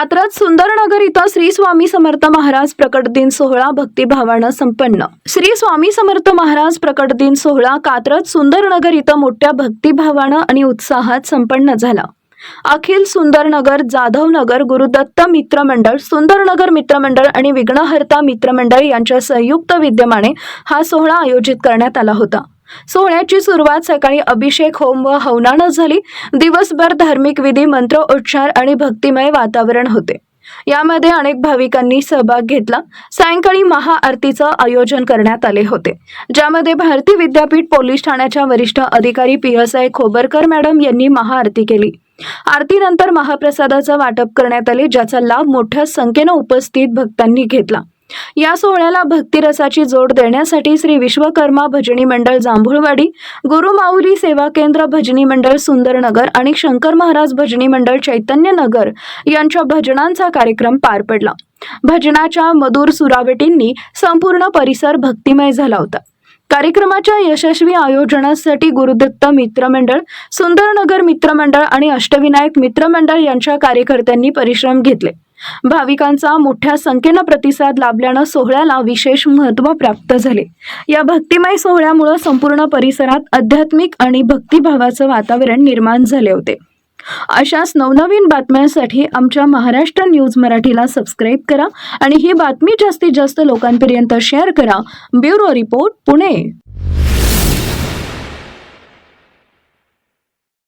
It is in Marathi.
कात्रज सुंदरनगर इथं श्री स्वामी समर्थ महाराज प्रकट दिन सोहळा भक्तिभावानं संपन्न। श्री स्वामी समर्थ महाराज प्रकट दिन सोहळा कात्रज सुंदरनगर इथं मोठ्या भक्तिभावानं आणि उत्साहात संपन्न झाला। अखिल सुंदरनगर जाधवनगर गुरुदत्त मित्र मंडळ सुंदरनगर मित्र मंडळ आणि विघ्नहर्ता मित्र मंडळ यांच्या संयुक्त विद्यमाने हा सोहळा आयोजित करण्यात आला होता। सोहळ्याची सुरुवात सकाळी अभिषेक होम व हवनानं झाली। दिवसभर धार्मिक विधी मंत्रोच्चार आणि भक्तिमय वातावरण होते। यामध्ये अनेक भाविकांनी सहभाग घेतला। सायंकाळी महाआरतीचं आयोजन करण्यात आले होते, ज्यामध्ये भारती विद्यापीठ पोलीस ठाण्याच्या वरिष्ठ अधिकारी PSI खोबरकर मॅडम यांनी महाआरती केली। आरतीनंतर महाप्रसादाचं वाटप करण्यात आले, ज्याचा लाभ मोठ्या संख्येने उपस्थित भक्तांनी घेतला। या सोहळ्याला भक्तिरसाची जोड देण्यासाठी श्री विश्वकर्मा भजनी मंडळ जांभूळवाडी, गुरुमाऊली सेवा केंद्र भजनी मंडळ सुंदरनगर आणि शंकर महाराज भजनी मंडळ चैतन्यनगर यांच्या भजनांचा कार्यक्रम पार पडला। भजनाच्या मधुर सुरावटींनी संपूर्ण परिसर भक्तिमय झाला होता। कार्यक्रमाच्या यशस्वी आयोजनासाठी गुरुदत्त मित्र मंडळ, सुंदरनगर मित्र मंडळ आणि अष्टविनायक मित्र मंडळ यांच्या कार्यकर्त्यांनी परिश्रम घेतले। भाविकांचा मोठ्या संख्येने प्रतिसाद लाभल्याने सोहळ्याला विशेष महत्त्व प्राप्त झाले। या भक्तिमय सोहळ्यामुळे संपूर्ण परिसरात आध्यात्मिक आणि भक्तिभावाचं वातावरण निर्माण झाले होते। अशाच नवनवीन बातम्यांसाठी आमच्या महाराष्ट्र न्यूज मराठीला सबस्क्राईब करा आणि ही बातमी जास्तीत जास्त लोकांपर्यंत शेअर करा। Bureau report, Pune.